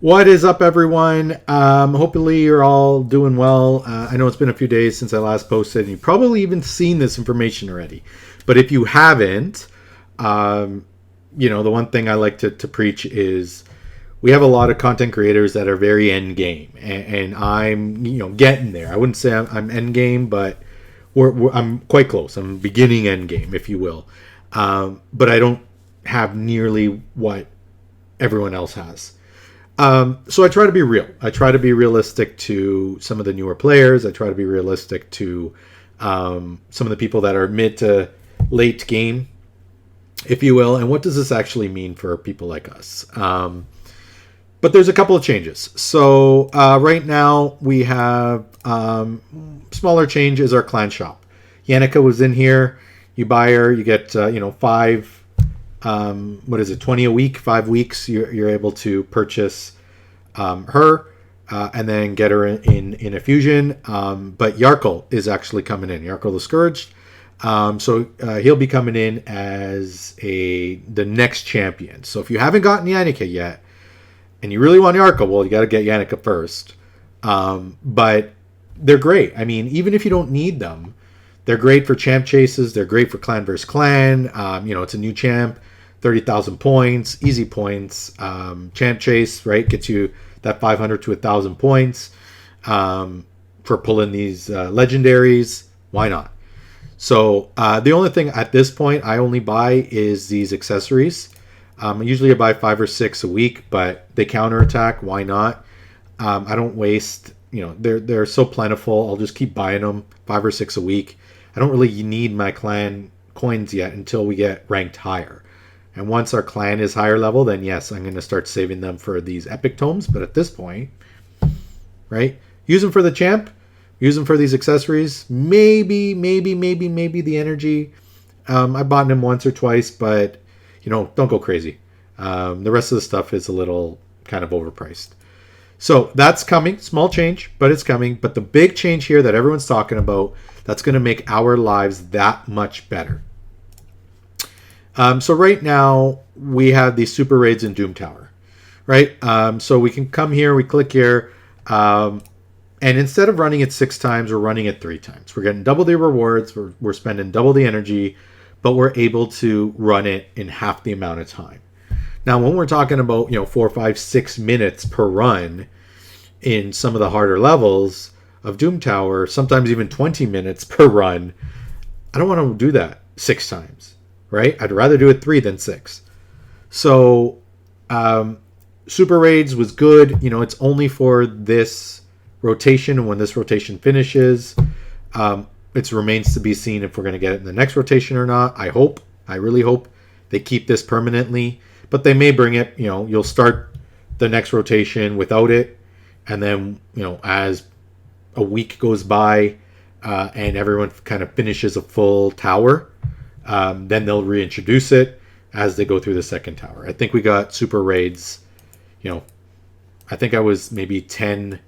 What is up, everyone? Hopefully you're all doing well. I know it's been a few days since I last posted, and you've probably even seen this information already. But if you haven't, the one thing I like to preach is we have a lot of content creators that are very end game, and I'm getting there. I wouldn't say I'm end game, but I'm quite close. I'm beginning end game, if you will. But I don't have nearly what everyone else has. So I try to be real. I try to be realistic to some of the newer players. I try to be realistic to some of the people that are mid to late game, if you will. And what does this actually mean for people like us? But there's a couple of changes. So right now we have smaller change is our clan shop. Yannicka was in here. You buy her, you get 5. 20 a week, 5 weeks, you're able to purchase her and then get her in a fusion. But Yarkle is actually coming in, Yarkle the Scourged. So he'll be coming in as the next champion. So if you haven't gotten Yannicka yet and you really want Yarkle, well, you got to get Yannicka first. But they're great. I mean, even if you don't need them, they're great for champ chases. They're great for clan versus clan. It's a new champ. 30,000 points, easy points. Champ chase, right, gets you that 500 to 1,000 points for pulling these legendaries. Why not? So the only thing at this point I only buy is these accessories. Usually I buy 5 or 6 a week, but they counterattack. Why not? I don't waste. They're so plentiful. I'll just keep buying them 5 or 6 a week. I don't really need my clan coins yet until we get ranked higher. And once our clan is higher level, then yes, I'm going to start saving them for these epic tomes. But at this point, right, use them for the champ, use them for these accessories. Maybe the energy. I bought them once or twice, but don't go crazy. The rest of the stuff is a little kind of overpriced. So that's coming. Small change, but it's coming. But the big change here that everyone's talking about, that's going to make our lives that much better. So right now we have these super raids in Doom Tower, right? So we can come here, we click here, and instead of running it 6 times, we're running it 3 times. We're getting double the rewards, we're spending double the energy, but we're able to run it in half the amount of time. Now, when we're talking about 4, 5, 6 minutes per run in some of the harder levels of Doom Tower, sometimes even 20 minutes per run, I don't want to do that 6 times. Right? I'd rather do it 3 than 6. So, Super Raids was good. It's only for this rotation. And when this rotation finishes, it remains to be seen if we're going to get it in the next rotation or not. I really hope they keep this permanently. But they may bring it, you'll start the next rotation without it. And then, as a week goes by and everyone kind of finishes a full tower, then they'll reintroduce it as they go through the second tower. I think we got super raids, I think I was maybe 10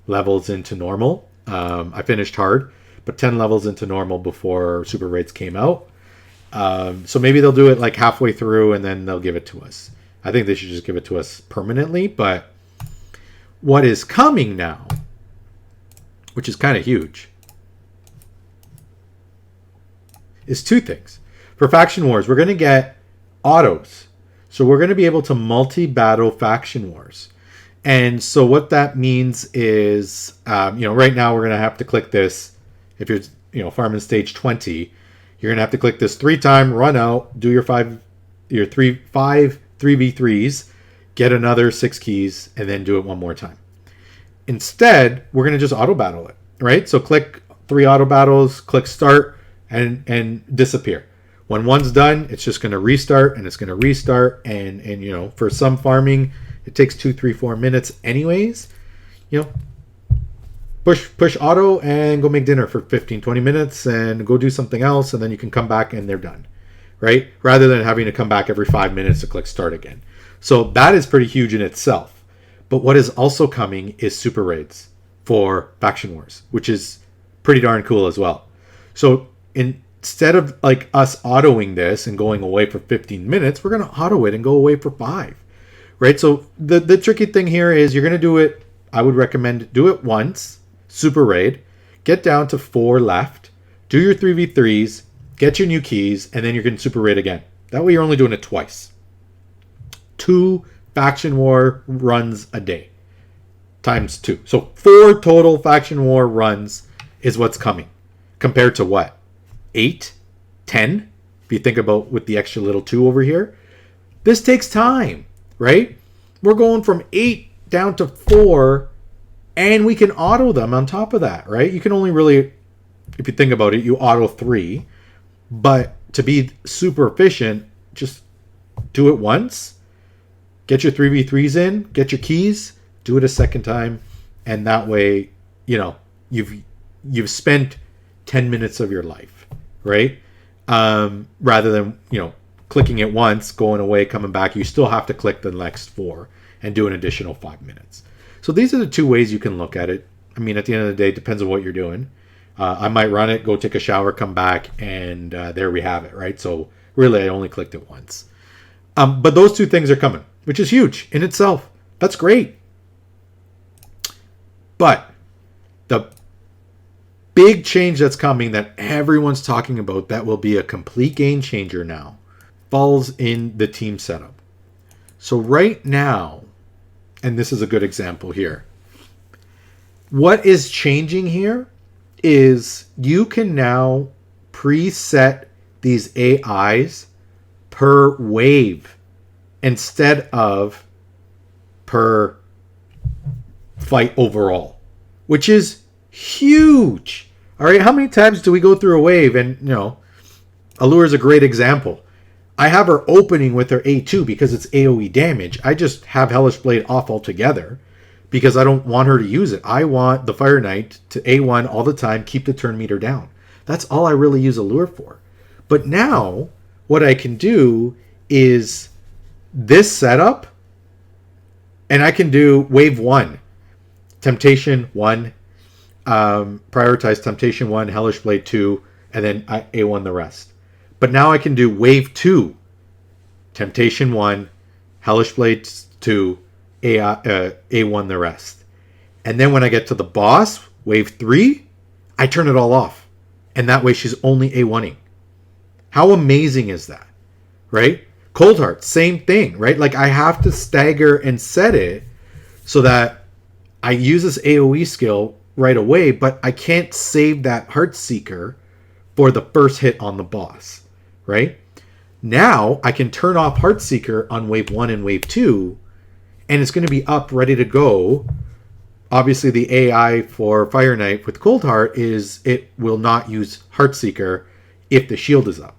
levels into normal. I finished hard, but 10 levels into normal before super raids came out. So maybe they'll do it like halfway through and then they'll give it to us. I think they should just give it to us permanently. But what is coming now, which is kind of huge, is 2 things. For Faction Wars, we're going to get autos. So we're going to be able to multi-battle Faction Wars. And so what that means is, right now we're going to have to click this. If you're, farming stage 20, you're going to have to click this 3 times, run out, do your 5 3v3s, get another 6 keys, and then do it one more time. Instead, we're going to just auto battle it, right? So click 3 auto battles, click start, and disappear. When one's done, it's just going to restart, and it's going to restart. And for some farming, it takes 2, 3, 4 minutes anyways. Push auto and go make dinner for 15, 20 minutes and go do something else, and then you can come back and they're done, right? Rather than having to come back every 5 minutes to click start again. So that is pretty huge in itself. But what is also coming is super raids for Faction Wars, which is pretty darn cool as well. So instead of like us autoing this and going away for 15 minutes, we're going to auto it and go away for 5. Right? So the tricky thing here is you're going to do it, I would recommend do it once, super raid, get down to 4 left, do your 3v3s, get your new keys, and then you're going to super raid again. That way you're only doing it twice. 2 faction war runs a day times 2. So 4 total faction war runs is what's coming compared to what? 8? 10? If you think about with the extra little 2 over here. This takes time, right? We're going from 8 down to 4, and we can auto them on top of that, right? You can only really, if you think about it, you auto 3, but to be super efficient, just do it once, get your 3v3s in, get your keys, do it a second time, and that way, you've spent 10 minutes of your life, right? Rather than, clicking it once, going away, coming back, you still have to click the next 4 and do an additional 5 minutes. So these are the 2 ways you can look at it. I mean, at the end of the day, it depends on what you're doing. I might run it, go take a shower, come back, and there we have it, right? So really, I only clicked it once. But those 2 things are coming, which is huge in itself. That's great. But the big change that's coming that everyone's talking about that will be a complete game changer now falls in the team setup. So right now, and this is a good example here, what is changing here is you can now preset these AIs per wave instead of per fight overall, which is huge. All right, how many times do we go through a wave? And Allure is a great example. I have her opening with her A2 because it's AoE damage. I just have Hellish Blade off altogether because I don't want her to use it. I want the Fire Knight to A1 all the time, keep the turn meter down. That's all I really use Allure for. But now what I can do is this setup, and I can do wave 1, Temptation 1, prioritize Temptation 1, Hellish Blade 2, and then I A1 the rest. But now I can do wave 2, Temptation 1, Hellish Blade 2, A1 the rest. And then when I get to the boss, wave 3, I turn it all off. And that way she's only A1ing. How amazing is that? Right? Cold Heart, same thing, right? Like I have to stagger and set it so that I use this AoE skill right away, but I can't save that Heartseeker for the first hit on the boss, right? Now I can turn off Heartseeker on wave 1 and wave 2, and it's going to be up, ready to go. Obviously, the AI for Fire Knight with Cold Heart is it will not use Heartseeker if the shield is up.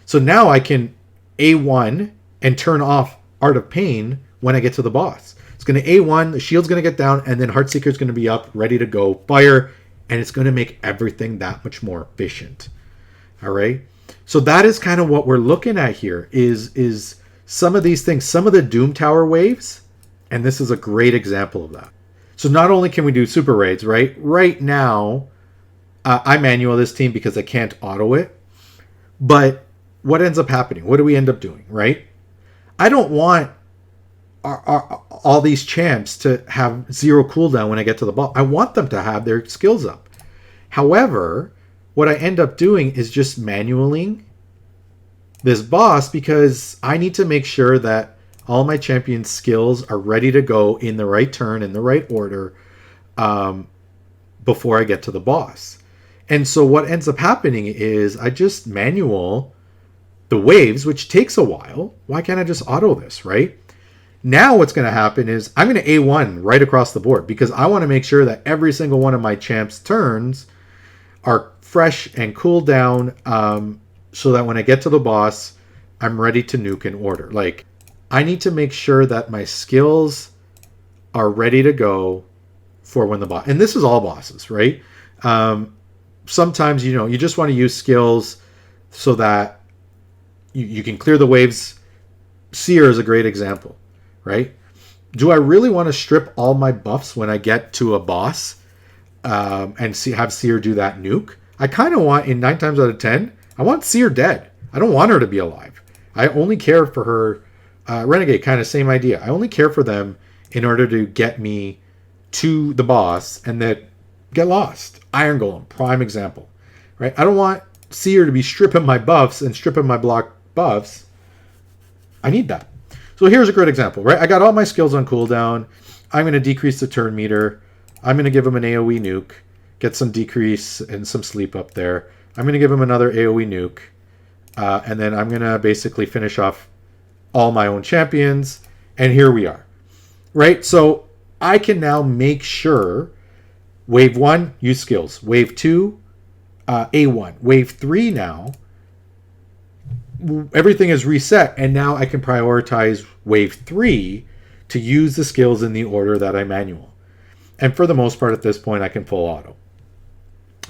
So now I can A1 and turn off Art of Pain when I get to the boss. It's going to A1, the shield's going to get down, and then Heartseeker is going to be up, ready to go, fire, and it's going to make everything that much more efficient. All right? So that is kind of what we're looking at here is some of these things, some of the Doom Tower waves, and this is a great example of that. So not only can we do super raids, right? Right now, I manual this team because I can't auto it, but what ends up happening? What do we end up doing, right? I don't want all these champs to have 0 cooldown when I get to the boss. I want them to have their skills up. However, what I end up doing is just manualing this boss because I need to make sure that all my champions' skills are ready to go in the right turn, in the right order, before I get to the boss. And so what ends up happening is I just manual the waves, which takes a while. Why can't I just auto this, right? Now what's going to happen is I'm going to A1 right across the board because I want to make sure that every single one of my champs' turns are fresh and cool down, so that when I get to the boss, I'm ready to nuke in order. Like, I need to make sure that my skills are ready to go for when the boss... And this is all bosses, right? Sometimes, you just want to use skills so that you can clear the waves. Seer is a great example, right? Do I really want to strip all my buffs when I get to a boss and have Seer do that nuke? I kind of want, in 9 times out of 10, I want Seer dead. I don't want her to be alive. I only care for her. Renegade, kind of same idea. I only care for them in order to get me to the boss and then get lost. Iron Golem, prime example. Right? I don't want Seer to be stripping my buffs and stripping my block buffs. I need that. So here's a great example, right? I got all my skills on cooldown. I'm going to decrease the turn meter. I'm going to give him an AoE nuke. Get some decrease and some sleep up there. I'm going to give him another AoE nuke. And then I'm going to basically finish off all my own champions. And here we are. Right? So I can now make sure wave 1, use skills. Wave 2, A1. Wave 3 now, everything is reset. And now I can prioritize wave 3 to use the skills in the order that I manual. And for the most part at this point, I can full auto.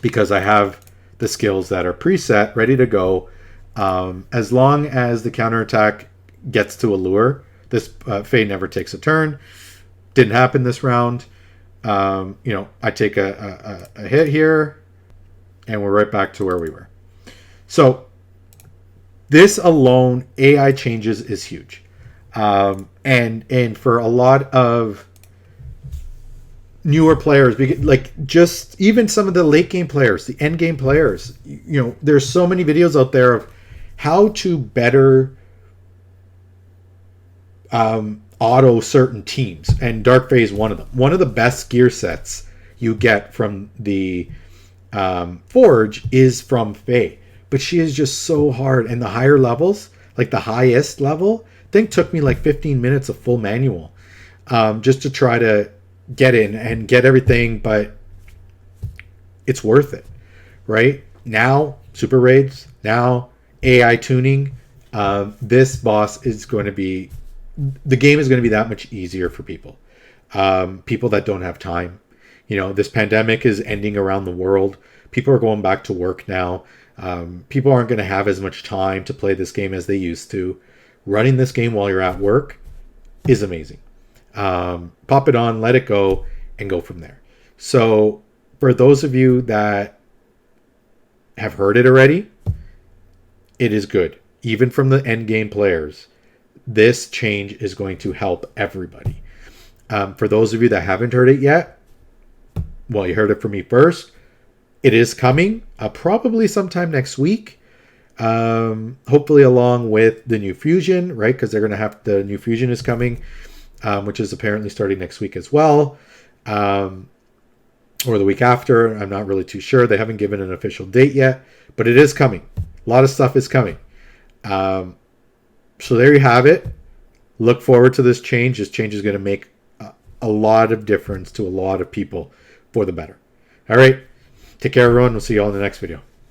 Because I have the skills that are preset, ready to go. As long as the counterattack gets to a lure, this Faye never takes a turn. Didn't happen this round. I take a hit here, and we're right back to where we were. So this alone, AI changes is huge. And for a lot of newer players, like just even some of the late game players, the end game players, there's so many videos out there of how to better auto certain teams, and Dark Fae is one of them. One of the best gear sets you get from the Forge is from Fae, but she is just so hard. And the higher levels, like the highest level, I think took me like 15 minutes of full manual just to try to get in and get everything, but it's worth it. Right now, super raids, now AI tuning, this boss is going to be, the game is going to be that much easier for people that don't have time. This pandemic is ending around the world. People are going back to work now. People aren't going to have as much time to play this game as they used to. Running this game while you're at work is amazing. Pop it on, let it go, and go from there. So for those of you that have heard it already, it is good. Even from the end game players, this change is going to help everybody. For those of you that haven't heard it yet, well, you heard it from me first. It is coming probably sometime next week. Hopefully along with the new Fusion, right? Because they're going to have, the new Fusion is coming, which is apparently starting next week as well. Or the week after. I'm not really too sure. They haven't given an official date yet, but it is coming. A lot of stuff is coming. So there you have it. Look forward to this change. This change is going to make a lot of difference to a lot of people for the better. All right. Take care, everyone. We'll see you all in the next video.